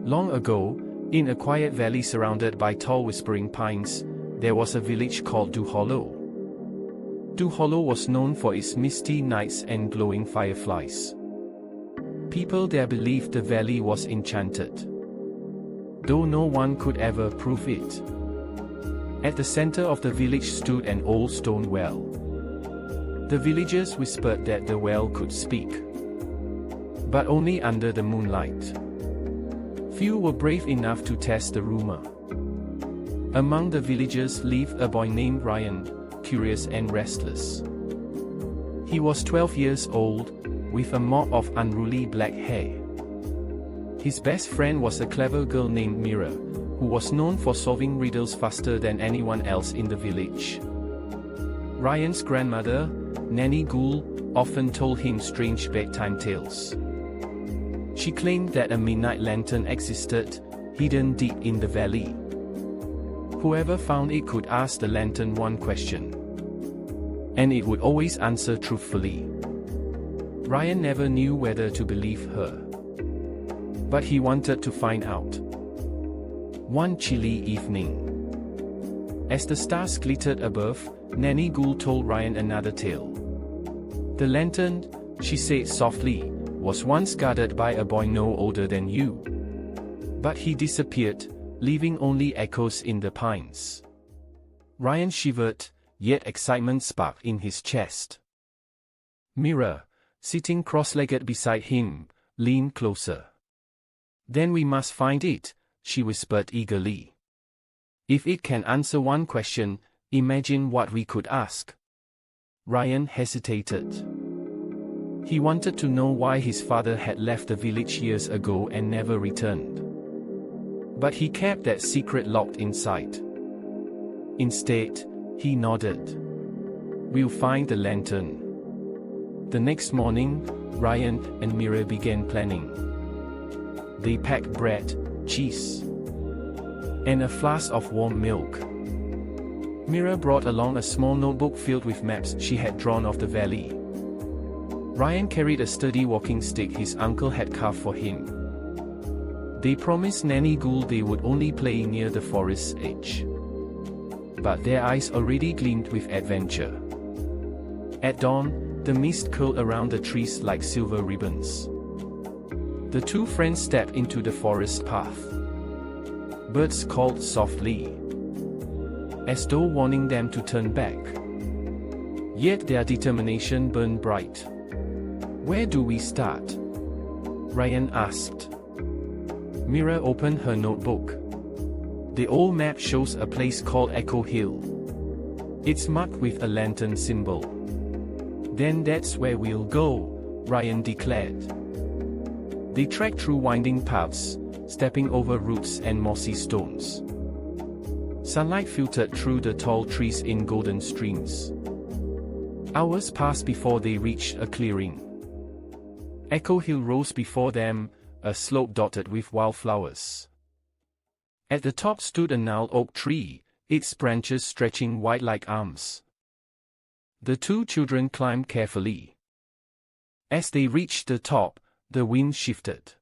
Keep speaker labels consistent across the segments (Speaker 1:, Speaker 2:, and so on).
Speaker 1: Long ago, in a quiet valley surrounded by tall whispering pines, there was a village called Du Hollow. Du Hollow was known for its misty nights and glowing fireflies. People there believed the valley was enchanted, though no one could ever prove it. At the center of the village stood an old stone well. The villagers whispered that the well could speak, but only under the moonlight. Few were brave enough to test the rumor. Among the villagers lived a boy named Ryan, curious and restless. He was 12 years old, with a mop of unruly black hair. His best friend was a clever girl named Mira, who was known for solving riddles faster than anyone else in the village. Ryan's grandmother, Nanny Ghoul, often told him strange bedtime tales. She claimed that a midnight lantern existed, hidden deep in the valley. Whoever found it could ask the lantern one question, and it would always answer truthfully. Ryan never knew whether to believe her, but he wanted to find out. One chilly evening, as the stars glittered above, Nanny Ghoul told Ryan another tale. The lantern, she said softly, was once guarded by a boy no older than you. But he disappeared, leaving only echoes in the pines. Ryan shivered, yet excitement sparked in his chest. Mira, sitting cross-legged beside him, leaned closer. Then we must find it, she whispered eagerly. If it can answer one question, imagine what we could ask. Ryan hesitated. He wanted to know why his father had left the village years ago and never returned. But he kept that secret locked inside. Instead, he nodded. We'll find the lantern. The next morning, Ryan and Mira began planning. They packed bread, cheese, and a flask of warm milk. Mira brought along a small notebook filled with maps she had drawn of the valley. Ryan carried a sturdy walking stick his uncle had carved for him. They promised Nanny Ghoul they would only play near the forest's edge. But their eyes already gleamed with adventure. At dawn, the mist curled around the trees like silver ribbons. The two friends stepped into the forest path. Birds called softly, as though warning them to turn back. Yet their determination burned bright. Where do we start? Ryan asked. Mira opened her notebook. The old map shows a place called Echo Hill. It's marked with a lantern symbol. Then that's where we'll go, Ryan declared. They trekked through winding paths, stepping over roots and mossy stones. Sunlight filtered through the tall trees in golden streams. Hours passed before they reached a clearing. Echo Hill rose before them, a slope dotted with wildflowers. At the top stood a gnarled oak tree, its branches stretching wide like arms. The two children climbed carefully. As they reached the top, the wind shifted.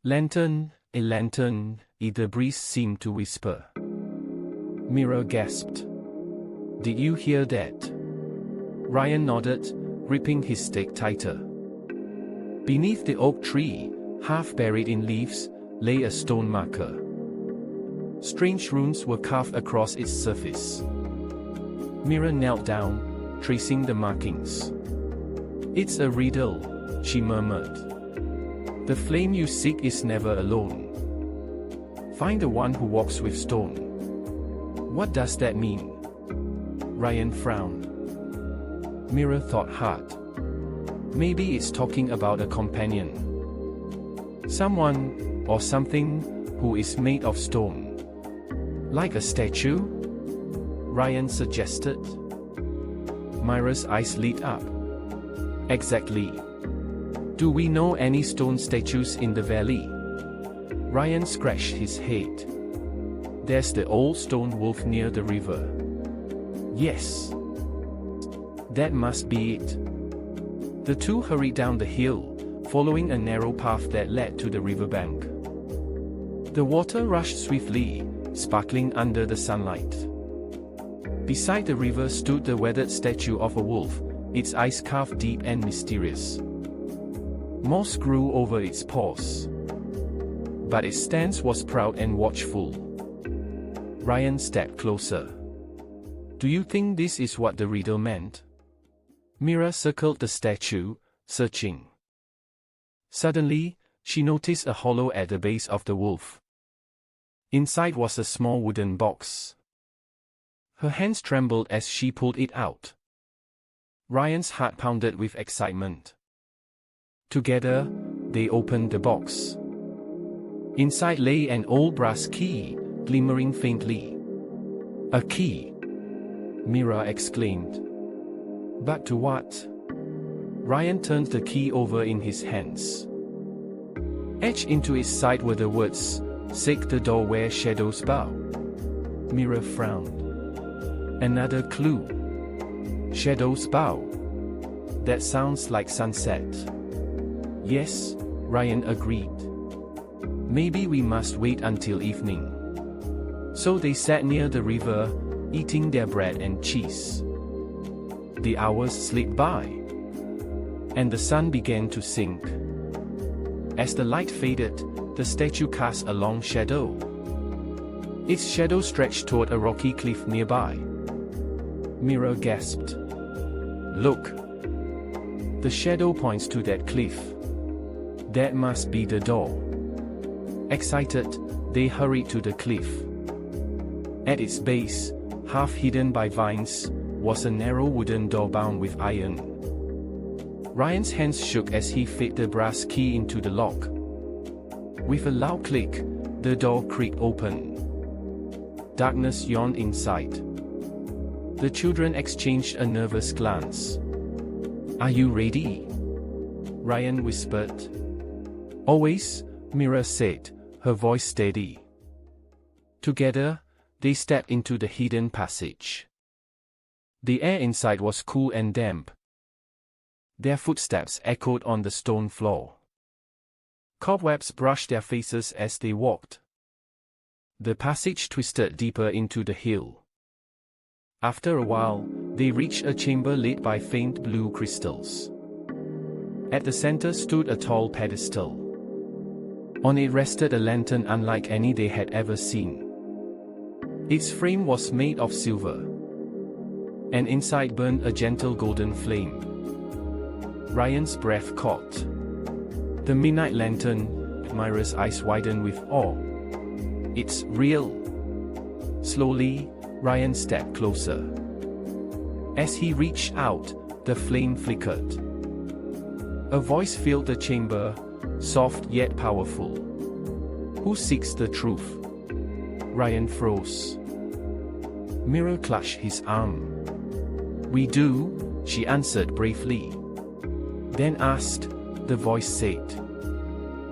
Speaker 1: Lantern, a lantern, the breeze seemed to whisper. Mira gasped. Did you hear that? Ryan nodded, gripping his stick tighter. Beneath the oak tree, half buried in leaves, lay a stone marker. Strange runes were carved across its surface. Mira knelt down, tracing the markings. It's a riddle, she murmured. The flame you seek is never alone. Find the one who walks with stone. What does that mean? Ryan frowned. Mira thought hard. Maybe it's talking about a companion. Someone, or something, who is made of stone. Like a statue? Ryan suggested. Mira's eyes lit up. Exactly. Do we know any stone statues in the valley? Ryan scratched his head. There's the old stone wolf near the river. Yes. That must be it. The two hurried down the hill, following a narrow path that led to the riverbank. The water rushed swiftly, sparkling under the sunlight. Beside the river stood the weathered statue of a wolf, its eyes carved deep and mysterious. Moss grew over its paws, but its stance was proud and watchful. Ryan stepped closer. Do you think this is what the riddle meant? Mira circled the statue, searching. Suddenly, she noticed a hollow at the base of the wolf. Inside was a small wooden box. Her hands trembled as she pulled it out. Ryan's heart pounded with excitement. Together, they opened the box. Inside lay an old brass key, glimmering faintly. A key! Mira exclaimed. But to what? Ryan turned the key over in his hands. Etched into its side were the words, "Seek the door where shadows bow." Mira frowned. Another clue. Shadows bow. That sounds like sunset. Yes, Ryan agreed. Maybe we must wait until evening. So they sat near the river, eating their bread and cheese. The hours slipped by, and the sun began to sink. As the light faded, the statue cast a long shadow. Its shadow stretched toward a rocky cliff nearby. Mira gasped. Look! The shadow points to that cliff. That must be the door. Excited, they hurried to the cliff. At its base, half hidden by vines, was a narrow wooden door bound with iron. Ryan's hands shook as he fit the brass key into the lock. With a loud click, the door creaked open. Darkness yawned inside. The children exchanged a nervous glance. Are you ready? Ryan whispered. Always, Mira said, her voice steady. Together, they stepped into the hidden passage. The air inside was cool and damp. Their footsteps echoed on the stone floor. Cobwebs brushed their faces as they walked. The passage twisted deeper into the hill. After a while, they reached a chamber lit by faint blue crystals. At the center stood a tall pedestal. On it rested a lantern unlike any they had ever seen. Its frame was made of silver, and inside burned a gentle golden flame. Ryan's breath caught. The midnight lantern, Mira's eyes widened with awe. It's real. Slowly, Ryan stepped closer. As he reached out, the flame flickered. A voice filled the chamber, soft yet powerful. Who seeks the truth? Ryan froze. Mira clutched his arm. We do, she answered bravely. Then asked, the voice said.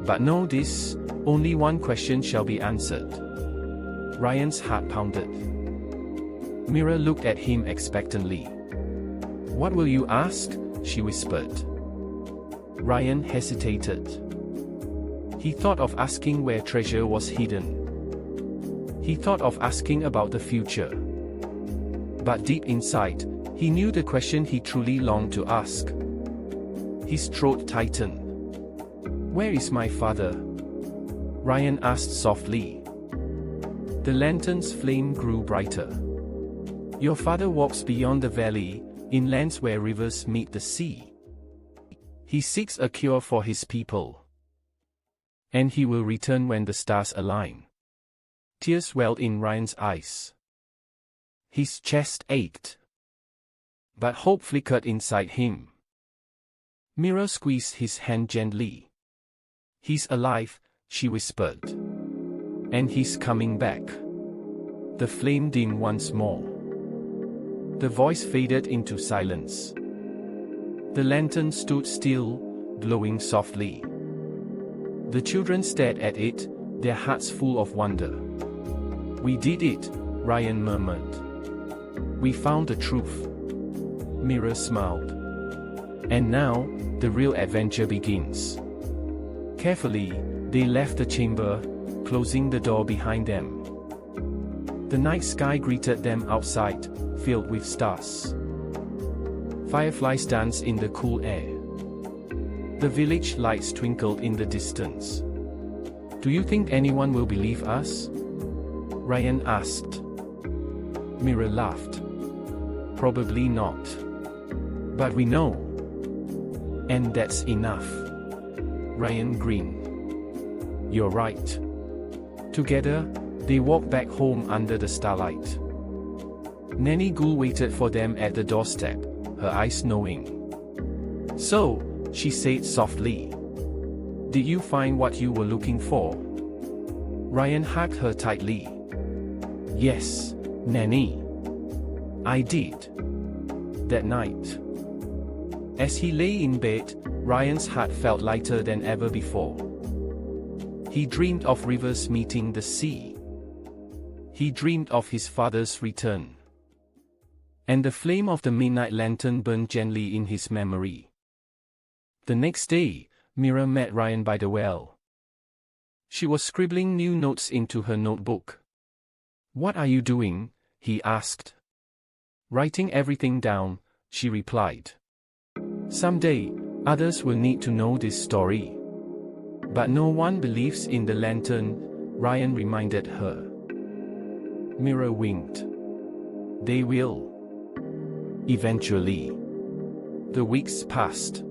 Speaker 1: But know this, only one question shall be answered. Ryan's heart pounded. Mira looked at him expectantly. What will you ask? She whispered. Ryan hesitated. He thought of asking where treasure was hidden. He thought of asking about the future. But deep inside, he knew the question he truly longed to ask. His throat tightened. Where is my father? Ryan asked softly. The lantern's flame grew brighter. Your father walks beyond the valley, in lands where rivers meet the sea. He seeks a cure for his people. And he will return when the stars align. Tears welled in Ryan's eyes. His chest ached. But hope flickered inside him. Mira squeezed his hand gently. He's alive, she whispered. And he's coming back. The flame dimmed once more. The voice faded into silence. The lantern stood still, glowing softly. The children stared at it, their hearts full of wonder. We did it, Ryan murmured. We found the truth. Mira smiled. And now, the real adventure begins. Carefully, they left the chamber, closing the door behind them. The night sky greeted them outside, filled with stars. Fireflies danced in the cool air. The village lights twinkled in the distance. "Do you think anyone will believe us?" Ryan asked. Mira laughed. "Probably not. But we know. And that's enough." Ryan grinned. "You're right." Together, they walked back home under the starlight. Nanny Ghoul waited for them at the doorstep, her eyes knowing. "So," she said softly, "did you find what you were looking for?" Ryan hugged her tightly. "Yes, Nanny. I did." That night, as he lay in bed, Ryan's heart felt lighter than ever before. He dreamed of rivers meeting the sea. He dreamed of his father's return. And the flame of the midnight lantern burned gently in his memory. The next day, Mira met Ryan by the well. She was scribbling new notes into her notebook. "What are you doing?" he asked. "Writing everything down," she replied. "Someday, others will need to know this story. But no one believes in the lantern," Ryan reminded her. Mira winked. "They will. Eventually." The weeks passed.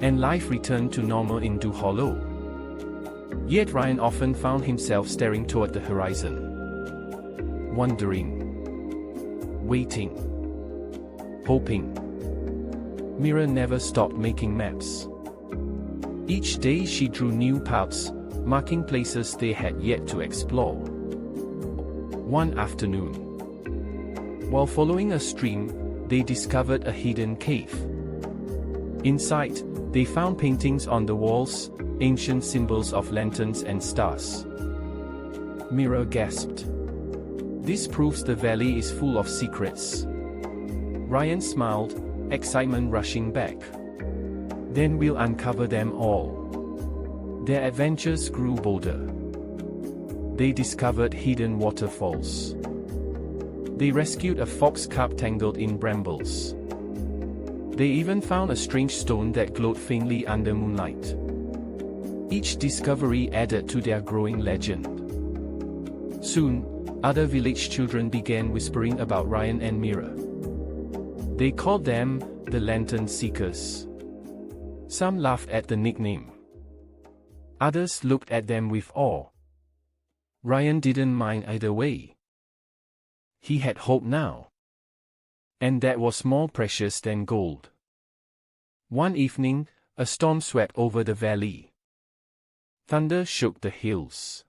Speaker 1: And life returned to normal in Du Hollow. Yet Ryan often found himself staring toward the horizon. Wondering. Waiting. Hoping. Mira never stopped making maps. Each day she drew new paths, marking places they had yet to explore. One afternoon, while following a stream, they discovered a hidden cave. Inside, they found paintings on the walls, ancient symbols of lanterns and stars. Mira gasped. "This proves the valley is full of secrets." Ryan smiled, excitement rushing back. "Then we'll uncover them all." Their adventures grew bolder. They discovered hidden waterfalls. They rescued a fox cub tangled in brambles. They even found a strange stone that glowed faintly under moonlight. Each discovery added to their growing legend. Soon, other village children began whispering about Ryan and Mira. They called them the Lantern Seekers. Some laughed at the nickname. Others looked at them with awe. Ryan didn't mind either way. He had hope now. And that was more precious than gold. One evening, a storm swept over the valley. Thunder shook the hills.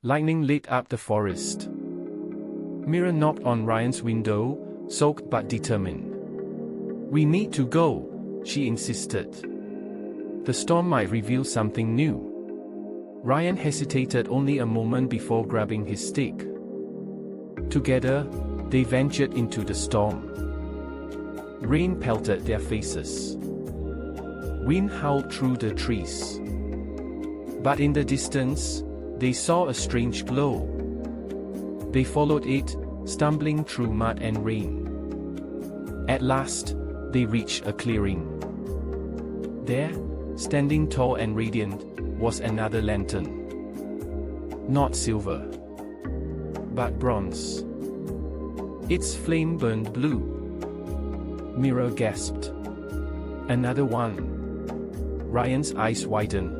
Speaker 1: Lightning lit up the forest. Mira knocked on Ryan's window, soaked but determined. "We need to go," she insisted. "The storm might reveal something new." Ryan hesitated only a moment before grabbing his stick. Together, they ventured into the storm. Rain pelted their faces. Wind howled through the trees. But in the distance, they saw a strange glow. They followed it, stumbling through mud and rain. At last, they reached a clearing. There, standing tall and radiant, was another lantern. Not silver, but bronze. Its flame burned blue. Mira gasped. "Another one." Ryan's eyes widened.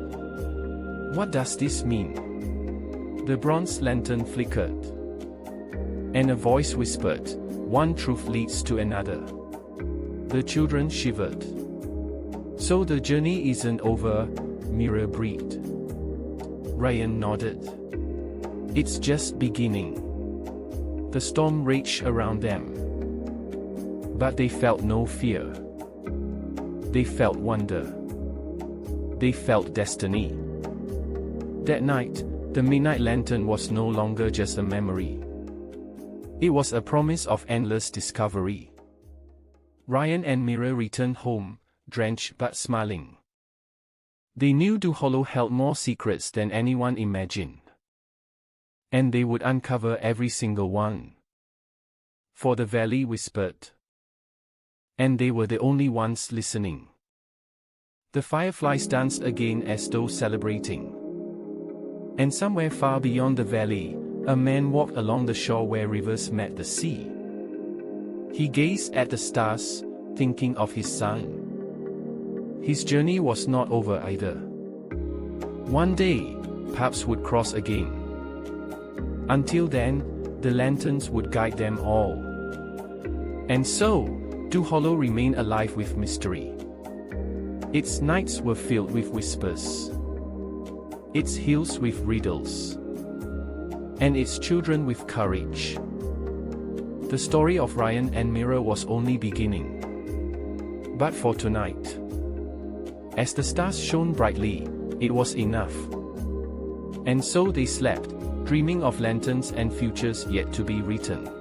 Speaker 1: "What does this mean?" The bronze lantern flickered. And a voice whispered, "One truth leads to another." The children shivered. "So the journey isn't over," Mira breathed. Ryan nodded. "It's just beginning." The storm raged around them. But they felt no fear. They felt wonder. They felt destiny. That night, the midnight lantern was no longer just a memory. It was a promise of endless discovery. Ryan and Mira returned home, drenched but smiling. They knew Du Hollow held more secrets than anyone imagined. And they would uncover every single one. For the valley whispered. And they were the only ones listening. The fireflies danced again as though celebrating. And somewhere far beyond the valley, a man walked along the shore where rivers met the sea. He gazed at the stars, thinking of his son. His journey was not over either. One day, paths would cross again. Until then, the lanterns would guide them all. And so, Du Hollow remained alive with mystery. Its nights were filled with whispers. Its hills with riddles. And its children with courage. The story of Ryan and Mira was only beginning. But for tonight, as the stars shone brightly, it was enough. And so they slept, dreaming of lanterns and futures yet to be written.